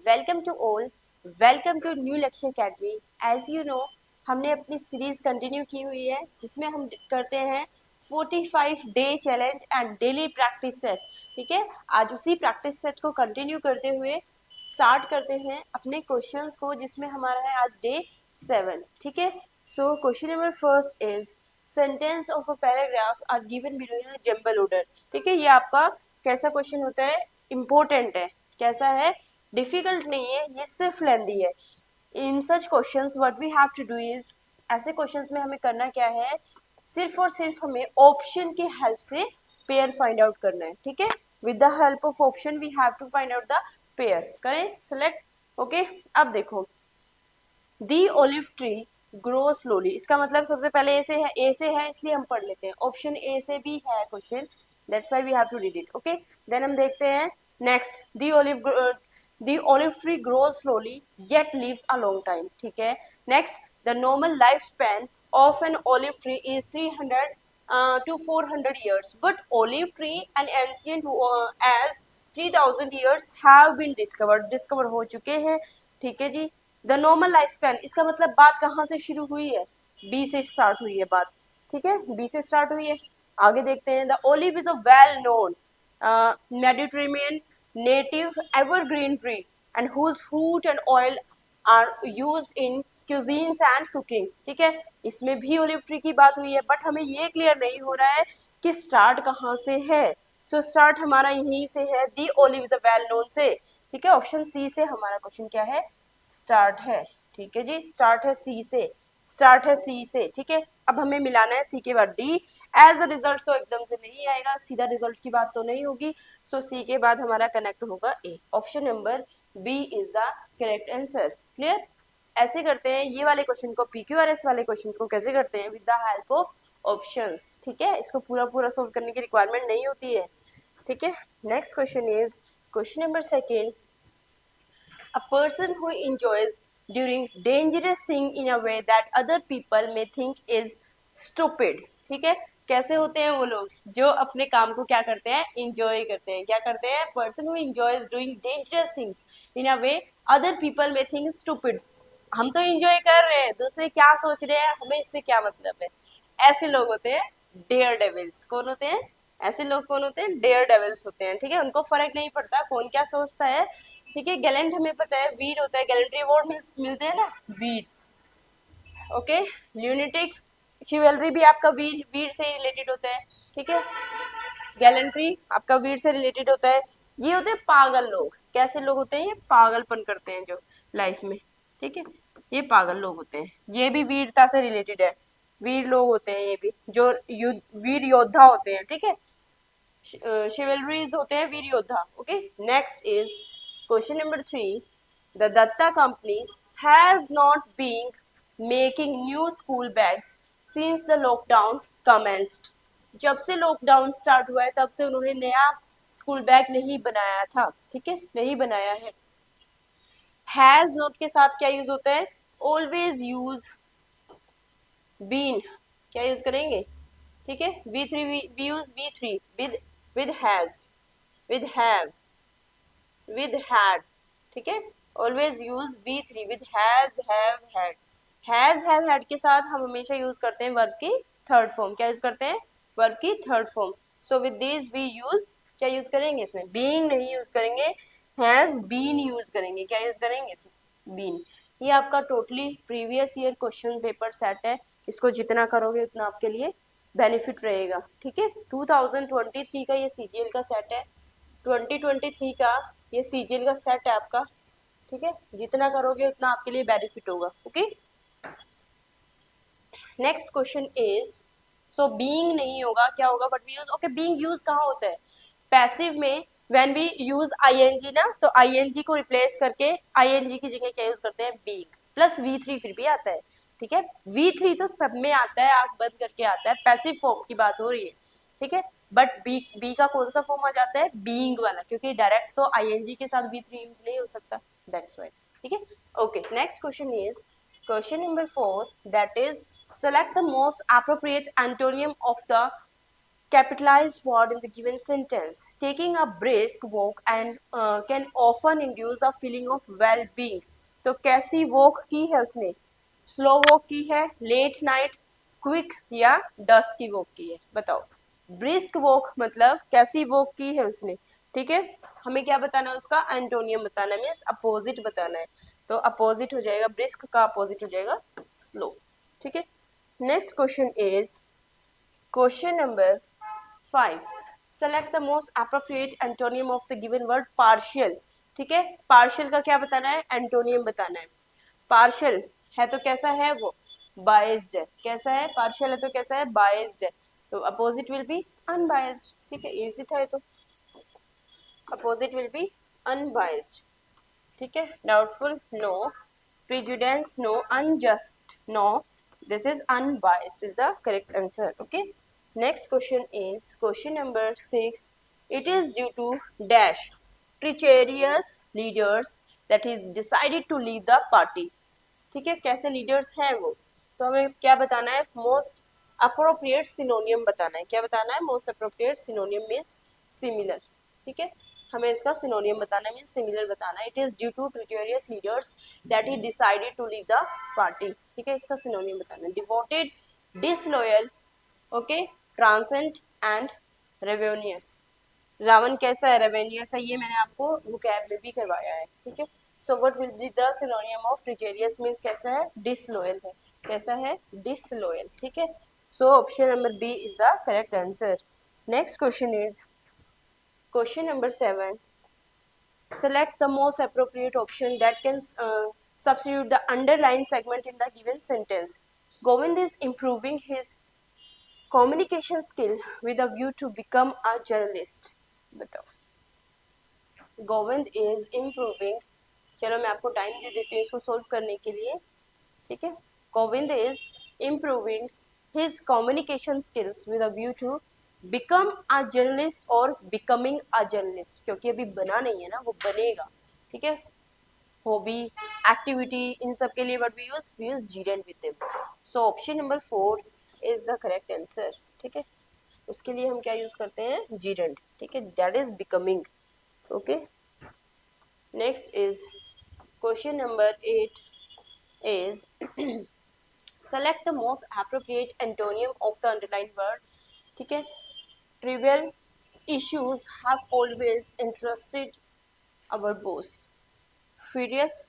Welcome to all, welcome to new lecture academy. As you know, हमने अपनी series continue की हुई है जिसमें हम करते हैं 45 day challenge and daily practice set. ठीक है, आज उसी प्रैक्टिस सेट को कंटिन्यू करते हुए स्टार्ट करते हैं अपने क्वेश्चंस को, जिसमें हमारा है आज डे 7। ठीक है, so question number first is sentence of a paragraph are given below in jumble order. ठीक है, ये आपका कैसा क्वेश्चन होता है, इम्पोर्टेंट है। कैसा है, डिफिकल्ट नहीं है, ये सिर्फ लेंदी है। In such questions what we have to do is, ऐसे क्वेश्चंस में हमें करना क्या है, सिर्फ और सिर्फ हमें ऑप्शन की हेल्प से पेयर फाइंड आउट करना है। ठीक है, with the help of option we have to find out the pair. करें सेलेक्ट। ओके, अब देखो, the olive tree grow slowly, इसका मतलब सबसे पहले ए से है इसलिए हम पढ़ लेते हैं। ऑप्शन ए से भी है question, that's why we have to read it. Okay, then हम देखते हैं next, the olive tree grows slowly yet lives a long time. ठीक है, next, the normal life span of an olive tree is 300 to 400 years, but olive tree and ancient as 3000 years have been discovered हो चुके हैं। ठीक है जी, the normal life span, इसका मतलब बात कहाँ से शुरू हुई है, बी से स्टार्ट हुई है बात। ठीक है, बी से स्टार्ट हुई है। आगे देखते हैं, the olive is a well known Mediterranean native evergreen tree and whose fruit and oil are used in cuisines and cooking. ठीक है, इसमें भी ओलिव ट्री की बात हुई है, बट हमें ये क्लियर नहीं हो रहा है कि स्टार्ट कहाँ से है। सो स्टार्ट हमारा यहीं से है, the olive is a well known से। ठीक है, ऑप्शन सी से हमारा क्वेश्चन क्या है, स्टार्ट है। ठीक है जी, स्टार्ट है सी से, स्टार्ट है सी से। ठीक है, अब हमें मिलाना है सी के बाद डी। एज अ रिजल्ट तो एकदम से नहीं आएगा, सीधा रिजल्ट की बात तो नहीं होगी। सो सी के बाद हमारा कनेक्ट होगा A. Option number B is the correct answer. Clear, ऐसे करते हैं ये वाले क्वेश्चन को, पीक्यूआरएस वाले क्वेश्चन को कैसे करते हैं, with the help of options. ठीक है, इसको पूरा पूरा सोल्व करने की रिक्वायरमेंट नहीं होती है। ठीक है, next question is question number second, a person who enjoys doing dangerous thing in a way that other people may think is stupid। ठीक है, कैसे होते हैं वो लोग जो अपने काम को क्या करते हैं, इंजॉय करते हैं। क्या करते हैं, person who enjoys doing dangerous things in a way other people may think stupid। हम तो इंजॉय कर रहे हैं, दूसरे क्या सोच रहे हैं हमें इससे क्या मतलब है। ऐसे लोग होते हैं डेयर डेविल्स। कौन होते हैं ऐसे लोग, कौन होते हैं, डेयर डेविल्स होते हैं। ठीक है, उनको फर्क नहीं पड़ता कौन क्या सोचता है। ठीक है, गैलेंट हमें पता है वीर होता है, गैलेंट्री अवार्ड मिलते हैं ना, वीर। ओके, ल्यूनेटिक शिवलरी भी आपका वीर वीर से ही रिलेटेड होता है। ठीक है, गैलेंट्री आपका वीर से रिलेटेड होता है। ये होते हैं पागल लोग। कैसे लोग होते हैं, ये पागलपन करते हैं जो लाइफ में। ठीक है, ये पागल लोग होते हैं, ये भी वीरता से रिलेटेड है। वीर लोग होते हैं ये भी, जो वीर योद्धा होते हैं। ठीक है, शिवलरीज होते हैं वीर योद्धा। Okay, next is question number 3, the Datta company has not been making new school bags since the lockdown commenced. जब से लॉकडाउन स्टार्ट हुआ है तब से उन्होंने नया स्कूल बैग नहीं बनाया था। ठीक है, नहीं बनाया है। हैज नॉट के साथ क्या यूज होता है, ऑलवेज यूज बीन, क्या यूज करेंगे। ठीक है, V3 we use V3 with has, with have, with had. ठीक है, always use V3 with has, have, had. Has, have, had के साथ हम हमेशा यूज करते हैं वर्ब की थर्ड फॉर्म। क्या यूज करते हैं, वर्ब की third form. So with this we use, क्या यूज करेंगे इसमें, बीइंग नहीं यूज करेंगे, हैज बीन यूज करेंगे। क्या यूज करेंगे इसमें, बीन। ये आपका totally previous year question paper set है, इसको जितना करोगे उतना आपके लिए बेनिफिट रहेगा। ठीक है, 2023 का ये सीजीएल का सेट है, 2023 का ये सीजीएल का सेट है आपका। ठीक है, जितना करोगे उतना आपके लिए बेनिफिट होगा। Okay, next question is, so being नहीं होगा, क्या होगा, but we use. Okay, being use कहाँ होता है, पैसिव में व्हेन वी यूज आईएनजी ना, तो आईएनजी को रिप्लेस करके आईएनजी की जगह क्या यूज करते हैं, बीइंग प्लस V3 फिर भी आता है। ठीक है, V3 तो सब में आता है, आंख बंद करके आता है, पैसिव फॉर्म की बात हो रही है। ठीक है, बट बी का कौन सा फॉर्म आ जाता है, बीइंग वाला, क्योंकि डायरेक्ट तो आईएनजी के साथ V3 यूज नहीं हो सकता, दैट्स व्हाई। ठीक है, okay, next question is question number 4, that is select the most appropriate antonym of the capitalized word in the given sentence. Taking a brisk walk and can often induce a feeling of well-being. तो कैसी walk की है उसने? Slow walk की है, late night, quick या dust की walk की है? बताओ. ब्रिस्क वॉक मतलब कैसी वॉक की है उसने. ठीक है, हमें क्या बताना है? उसका एंटोनियम बताना है, मीन्स अपोजिट बताना है. तो अपोजिट हो जाएगा, ब्रिस्क का अपोजिट हो जाएगा स्लो. ठीक है. Next question is question number 5. Select the most appropriate antonym of the given word partial. ठीक है, पार्शियल का क्या बताना है? एंटोनियम बताना है. पार्शियल है तो कैसा है वो? बायस्ड है. कैसा है? पार्शियल है तो कैसा है? बायस्ड है. तो अपोजिट विल बी अनबायस्ड. ठीक है, इजी था ये तो. Opposite will be unbiased. ठीक है. Doubtful no, prejudice no, unjust no. This is unbiased is the correct answer. Okay. Next question is question number 6. It is due to dash treacherous leaders that is decided to leave the party. ठीक है, कैसे leaders हैं वो? तो हमें क्या बताना है? मोस्ट अप्रोप्रिएट सिनोनियम बताना है. क्या बताना है? Most appropriate सिनोनियम means similar. ठीक है, हमें इसका सिनोनियम बताना है, मीन्स सिमिलर बताना है. It is due to treacherous leaders that he decided to leave the party. ठीक है, इसका सिनोनियम बताना है. Devoted, disloyal, okay, transient and ravenous. Ravan कैसा है? रेवेनियस है. ये मैंने आपको वोकैब में भी करवाया है. ठीक है. So what will be the synonym of treacherous? Means कैसा है? डिसलॉयल है. कैसा है? डिसलॉयल. ठीक है. So option number B is the correct answer. Next question is question number 7. Select the most appropriate option that can substitute the underlined segment in the given sentence. Govind is improving his communication skill with a view to become a journalist. बताओ. Govind is improving. चलो मैं आपको time दे देती हूँ इसको solve करने के लिए. ठीक है. Govind is improving his communication skills with a view to become a journalist और बिकमिंग अ जर्नलिस्ट. क्योंकि अभी बना नहीं है ना, वो बनेगा. ठीक है. हॉबी, एक्टिविटी, इन सब के लिए what we use gerund with them. So option number 4 is the correct answer. ठीक है, उसके लिए हम क्या यूज करते हैं? जीरेंट. ठीक है, that is becoming. Okay. Next is question number 8 is select the most appropriate antonym of the underlined word. ठीक है. Trivial issues have always interested our boss. Furious,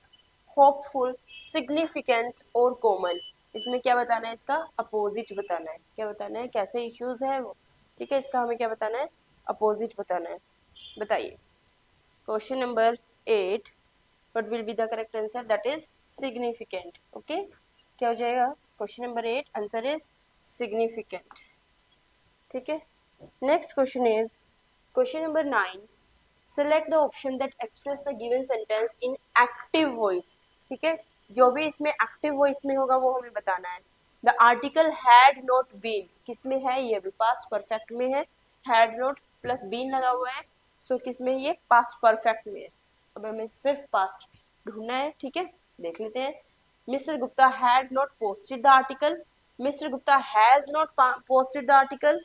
hopeful, significant और common. इसमें क्या बताना है? इसका अपोजिट बताना है. क्या बताना है? कैसे इश्यूज है वो. ठीक है, इसका हमें क्या बताना है? अपोजिट बताना है. बताइए. Question number 8. What will be the correct answer? That is significant. Okay. क्या हो जाएगा? Question number 8 answer is significant. ठीक है. Next question is question number 9. Select the option that express the given sentence in active voice. ठीक है, जो भी इसमें active voice में होगा वो हमें बताना है. The article had not been किस में है? ये भी past perfect में है. Had not plus been लगा हुआ है. सो किस में? ये पास्ट परफेक्ट में है. अब हमें सिर्फ पास्ट ढूंढना है. ठीक है, देख लेते हैं. Mister Gupta had not posted the article. Mister Gupta has not posted the article.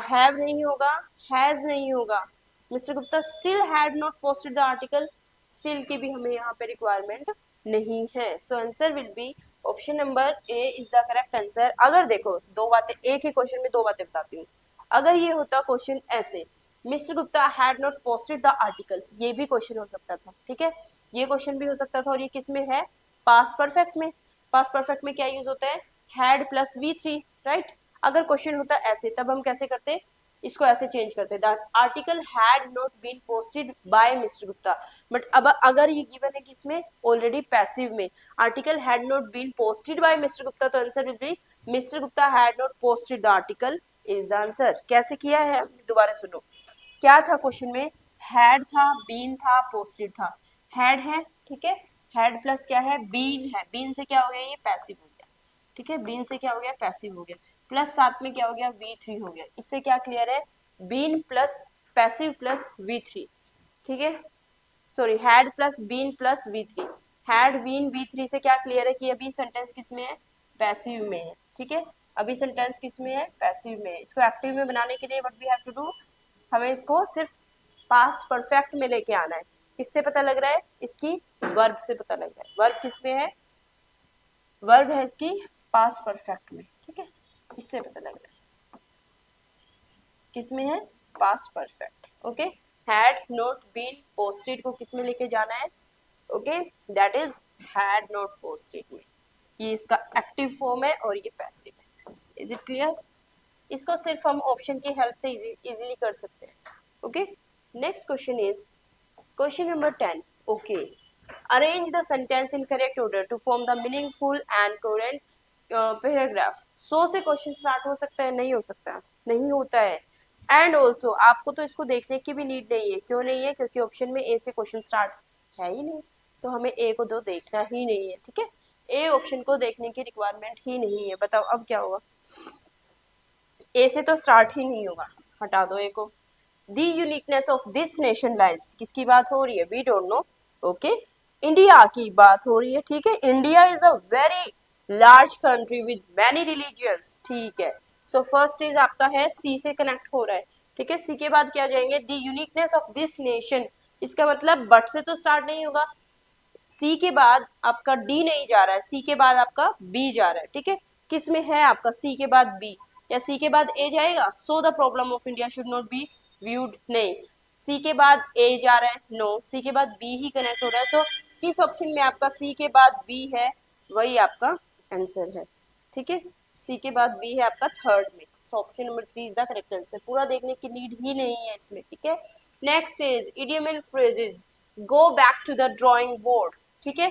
Have नहीं होगा, हैज नहीं होगा. Mister Gupta still had not posted the article. Still की भी हमें यहाँ पे रिक्वायरमेंट नहीं है. So answer will B option number A is the correct answer. अगर देखो दो बातें, एक ही क्वेश्चन में दो बातें बताती हूँ. अगर ये होता क्वेश्चन ऐसे, mister Gupta had not posted the article, ये भी क्वेश्चन हो सकता था. ठीक है, ये क्वेश्चन भी हो सकता था. और ये किस में है? पास्ट परफेक्ट में. पास्ट परफेक्ट में क्या यूज होता है? Had plus V3. राइट. अगर क्वेश्चन होता ऐसे, तब हम कैसे करते? इसको ऐसे चेंज करते. The article had not been posted by mister Gupta. बट अब अगर ये गिवन है किसमें? ऑलरेडी पैसिव में. Article had not been posted by mister Gupta, तो answer will be mister Gupta had not posted the article is the answer. कैसे किया है? दोबारा सुनो. क्या था क्वेश्चन में? हैड था, बीन था, पोस्टेड था. हैड है. ठीक है, हैड प्लस क्या है? बीन है. बीन से क्या हो गया? ये पैसिव हो गया. ठीक है, बीन से क्या हो गया? पैसिव हो गया. प्लस साथ में क्या हो गया? V3 हो गया. इससे क्या क्लियर है? Been plus passive plus V3. ठीक है, sorry, had plus been plus V3. Had been V3 से क्या क्लियर है कि अभी सेंटेंस किस में है? पैसिव में है. ठीक है, अभी सेंटेंस किस में है, पैसिव में। इसको एक्टिव में बनाने के लिए what we have to do, हमें इसको सिर्फ पास्ट परफेक्ट में लेके आना है। किससे पता लग रहा है, इसकी वर्ब से पता लग रहा है। वर्ब किस में है, वर्ब है इसकी पास्ट परफेक्ट में, ठीक है, इससे पता लग रहा है किस में है, past perfect. Okay, had not been posted को किस में लेके जाना है, okay, that is had not posted में। ये इसका एक्टिव फॉर्म है और ये पैसिव है। Is it clear? इसको सिर्फ हम ऑप्शन की हेल्प से इजीली कर सकते हैं। Okay, next question is question number 10। Okay, arrange the sentence in correct order to form the meaningful and coherent paragraph. 100 से क्वेश्चन स्टार्ट हो सकता है, नहीं हो सकता, नहीं होता है। एंड ऑल्सो आपको तो इसको देखने की भी नीड नहीं है। क्यों नहीं है? क्योंकि ऑप्शन में ए से क्वेश्चन स्टार्ट है ही नहीं, तो हमें ए को तो देखना ही नहीं है, ठीक है। ए ऑप्शन को देखने की रिक्वायरमेंट ही नहीं है। बताओ अब क्या होगा, ए से तो स्टार्ट ही नहीं होगा, हटा दो ए को। The uniqueness of this nation lies, किसकी बात हो रही है, we don't know. Okay, India की बात हो रही है, ठीक है। India is a very large country with many religions, ठीक है। सो फर्स्ट इज आपका है सी से कनेक्ट हो रहा है, ठीक है। सी के बाद क्या जाएंगे, दी यूनिकनेस ऑफ दिस नेशन, इसका मतलब बट से तो स्टार्ट नहीं होगा। सी के बाद आपका डी नहीं जा रहा है, सी के बाद आपका बी जा रहा है, ठीक है। किस में है आपका सी के बाद बी, या सी के बाद ए जाएगा। So the problem of India should not be viewed, नहीं, सी के बाद ए जा रहा है, नो, सी के बाद बी ही कनेक्ट हो रहा है। सो किस ऑप्शन में आपका सी के बाद बी है, वही आपका आंसर है, ठीक है। सी के बाद बी है आपका थर्ड में। सो option number 3 is the correct answer. पूरा देखने की नीड ही नहीं है इसमें, ठीक है। Next is idiom and phrases. Go back to the drawing board, ठीक है।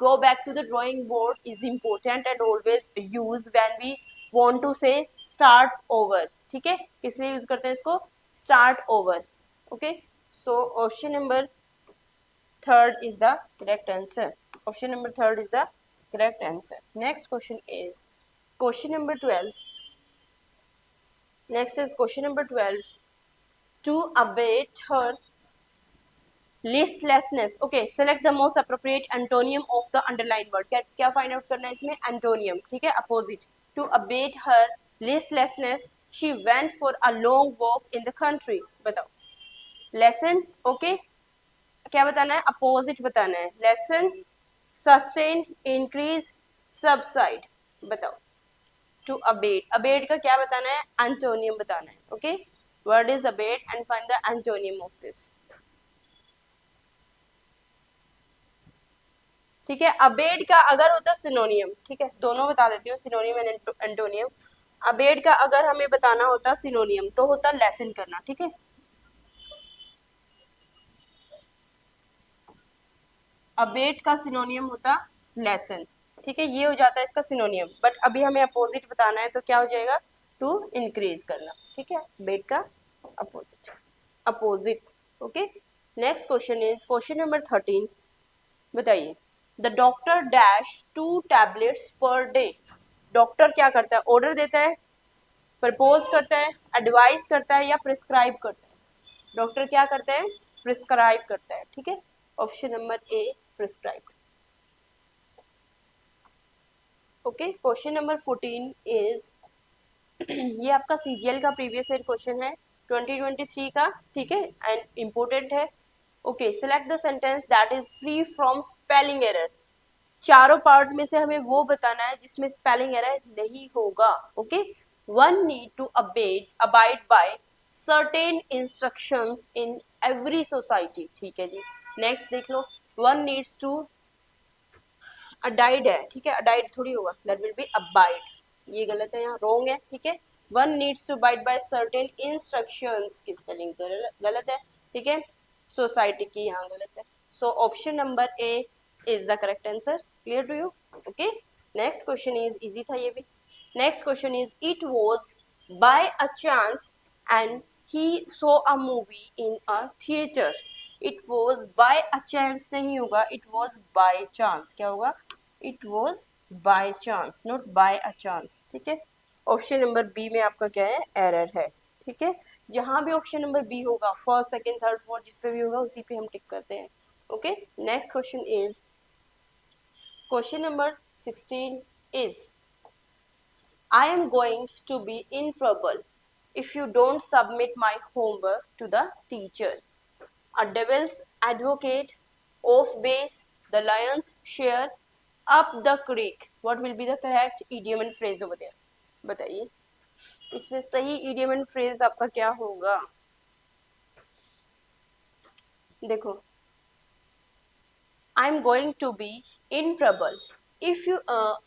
Go back to the drawing board is important and always use when we want to say start over, ठीक है। किस लिए यूज करते हैं इसको, start over. Okay, so option number third is the correct answer. Option number third is the correct answer. Next question is question number 12। Next is question number 12। To abate her listlessness, okay, select the most appropriate antonium of the underlined word। क्या क्या find out करना है इसमें, antonym, ठीक है, opposite. To abate her listlessness she went for a long walk in the country। बताओ, lesson, okay, क्या बताना है, अपोजिट बताना है। Lesson, sustain, increase, subside. बताओ, टू abate, abate का क्या बताना है, एंटोनियम बताना है, okay. Word is abate and find the antonym of this, ठीक है। अबेड का अगर होता सिनोनियम, ठीक है, दोनों बता देती हूँ, सिनोनियम एंड एंटोनियम। अबेड का अगर हमें बताना होता सिनोनियम तो होता लेसन करना, ठीक है। अबेड का सिनोनियम होता लेसन, ठीक है, ये हो जाता है इसका सिनोनियम। बट अभी हमें अपोजिट बताना है, तो क्या हो जाएगा, टू इंक्रीज करना, ठीक है। अबेड का opposite, opposite, okay. Next question is question number 13। बताइए, the doctor dash 2 tablets per day. Doctor क्या करता है, ऑर्डर देता है, प्रपोज करता है, एडवाइस करता है, या प्रिस्क्राइब करता है। डॉक्टर क्या करता है, प्रिस्क्राइब करता है, ठीक है। Option number A, prescribe. Okay, question number 14 is ये आपका सीजीएल का प्रीवियस ईयर क्वेश्चन है 2023 का, ठीक है, एंड इम्पोर्टेंट है। Okay, select the sentence that is free from spelling error. चारों पार्ट में से हमें वो बताना है जिसमें स्पेलिंग एरर नहीं होगा, okay. One need to abide by certain instructions in every society, ठीक है जी। नेक्स्ट देख लो, वन नीड्स टू, अडाइड है, ठीक है, अडाइड थोड़ी होगा, दैट विल बी अबाइड, ये गलत है, यहाँ रॉन्ग है, ठीक है। One needs to abide by certain instructions की स्पेलिंग गलत है, ठीक है। सोसाइटी की यहाँ गलत है। So option number A is the correct answer. Clear to you? Okay, next question is easy था ये भी। Next question is it was by a chance and he saw a movie in a theatre. It was by a chance नहीं होगा, it was by chance, क्या होगा, it was by chance, not by a chance, ठीक है। Option number B में आपका क्या है, एरर है, ठीक है। जहां भी ऑप्शन नंबर बी होगा, फर्स्ट सेकंड थर्ड फोर्थ जिस पे भी होगा उसी पे हम टिक करते हैं, okay. Next question is question number 16 is I am going to be in trouble if you don't submit my homework to the teacher. A devil's advocate, off base, the lion's share, up the creek. What will be the correct idiom and phrase over there? बताइए इसमें सही idiom and phrase आपका क्या होगा? देखो, I'm going to be in trouble if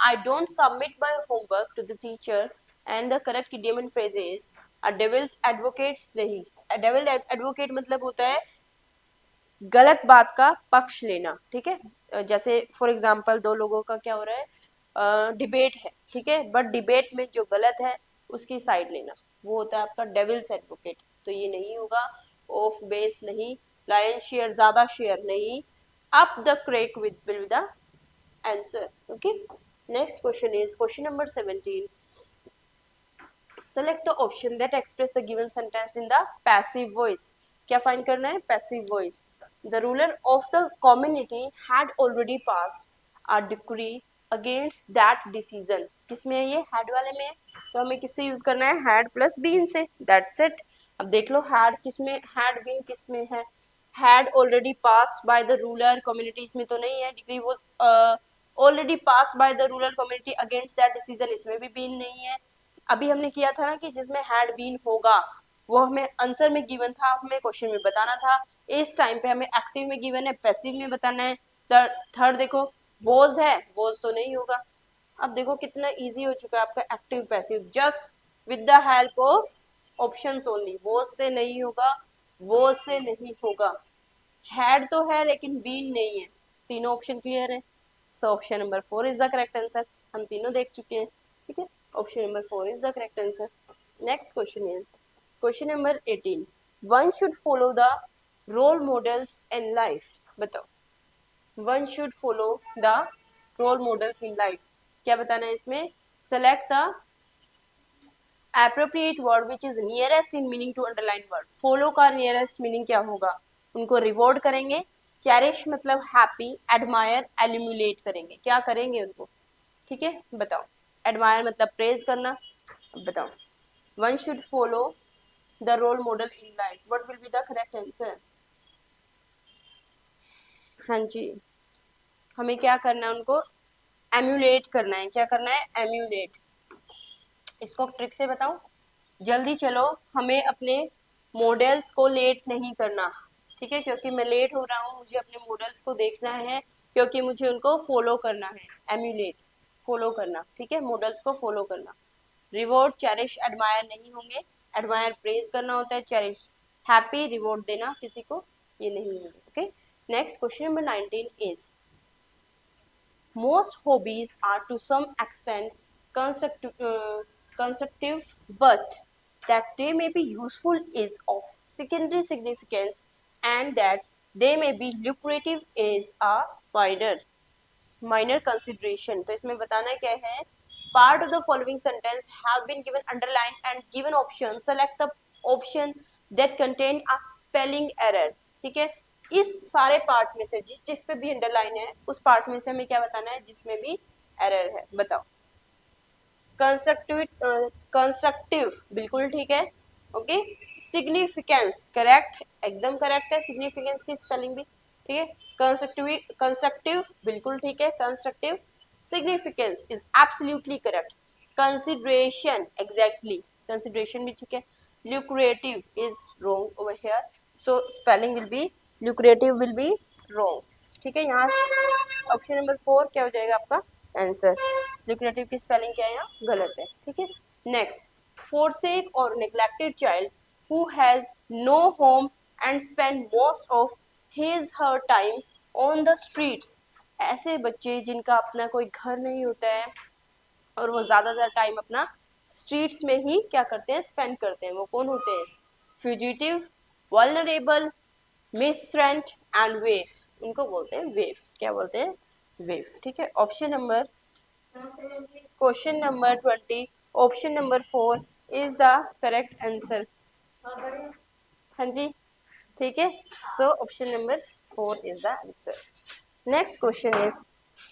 I don't submit my homework to the teacher, and the correct idiom and phrase is a devil's advocate. नहीं, a devil advocate मतलब होता है गलत बात का पक्ष लेना, ठीक है. जैसे फॉर एग्जांपल दो लोगों का क्या हो रहा है, डिबेट है, ठीक है, बट डिबेट में जो गलत है उसकी साइड लेना, वो होता है आपका डेविल्स एडवोकेट. तो ये नहीं होगा. ऑफ बेस नहीं, लायन शेयर ज्यादा शेयर नहीं, up the crack will the answer. Okay, next question is question number 17. Select the option that express the given sentence in the passive voice. क्या find करना है? Passive voice. The ruler of the community had already passed a decree against that decision. किसमें है ये? had वाले में है, तो हमें किससे यूज करना है? had plus been से. That's it. अब देख लो had किसमें, had been किसमें है? had already passed by the ruler community इसमें तो नहीं है. decree was already passed by the ruler community against that decision इसमें भी been नहीं है. अभी हमने किया था ना कि जिसमें had been होगा वो हमें आंसर में गिवन था, हमें क्वेश्चन में बताना था. इस टाइम पे हमें एक्टिव में गिवन है, पैसिव में बताना है. थर्ड देखो वॉज है, वॉज तो नहीं होगा. अब देखो कितना इजी हो चुका है आपका active passive, just with the help of options only. Was से नहीं होगा, वॉज से नहीं होगा. हैड तो है लेकिन बीन नहीं है. तीनों ऑप्शन क्लियर है. So option number 4 is the correct answer. हम तीनों देख चुके हैं, ठीक है. Option number 4 is the correct answer. Next question is question number 18. One should follow the role models in life. बताओ, one should follow the role models in life. क्या बताना है इसमें? Select the appropriate word which is nearest in meaning to underline word. Follow का nearest meaning क्या होगा? उनको reward करेंगे. Cherish मतलब happy, admire, emulate करेंगे. क्या करेंगे उनको? ठीक है, बताओ. Admire मतलब praise करना. बताओ. One should follow the role model in life. What will be the correct answer? हाँ जी, हमें क्या करना है? उनको एम्यूलेट करना है. क्या करना है? एम्यूलेट. इसको ट्रिक से बताऊं? जल्दी चलो, हमें अपने मॉडल्स को लेट नहीं करना, ठीक है, क्योंकि मैं लेट हो रहा हूँ. मुझे अपने मॉडल्स को देखना है क्योंकि मुझे उनको फॉलो करना है. एम्यूलेट, फॉलो करना, ठीक है, मॉडल्स को फॉलो करना. रिवॉर्ड, चेरिश, एडमायर नहीं होंगे. एडमायर प्रेज करना होता है, चेरिश हैप्पी, रिवॉर्ड देना किसी को, ये नहीं होंगे. Okay, next question number 19 is most hobbies are to some extent constructive, but that they may be useful is of secondary significance, and that they may be lucrative is a minor consideration. तो इसमें बताना क्या है? Part of the following sentence have been given underline and given option. Select the option that contain a spelling error. ठीक है, इस सारे part में से जिस जिस पे भी अंडरलाइन है उस पार्ट में से हमें क्या बताना है? जिसमें भी एरर है. बताओ. कंस्ट्रक्टिव बिल्कुल ठीक है. ओके, सिग्निफिकेंस करेक्ट, एकदम करेक्ट है. सिग्निफिकेंस की स्पेलिंग भी ठीक है. कंस्ट्रक्टिव बिल्कुल ठीक है. Constructive. Significance is absolutely correct. Consideration exactly, consideration भी ठीक है. lucrative is wrong over here, so spelling will be lucrative will be wrong. ठीक है, यहाँ ऑप्शन नंबर 4 क्या हो जाएगा आपका आंसर? lucrative की स्पेलिंग क्या है? यहाँ गलत है. ठीक है, next. forsake or neglected child who has no home and spend most of his her time on the streets. ऐसे बच्चे जिनका अपना कोई घर नहीं होता है और वो ज़्यादातर टाइम अपना स्ट्रीट्स में ही क्या करते हैं? स्पेंड करते हैं. वो कौन होते हैं? Fugitive, vulnerable, मिसरेंट and वेफ. इनको बोलते हैं वेफ. क्या बोलते हैं? वेफ. ठीक है, option number question number 20 option number 4 is the correct answer. हाँ जी, ठीक है. So option number 4 is the answer. Next question is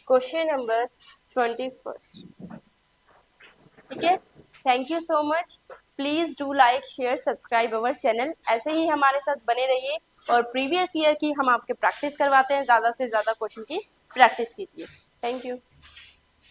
question number 21. ठीक है, thank you so much. Please do like share subscribe our channel, ऐसे ही हमारे साथ बने रहिए और प्रीवियस ईयर की हम आपके प्रैक्टिस करवाते हैं, ज़्यादा से ज़्यादा क्वेश्चन की प्रैक्टिस कीजिए। Thank you.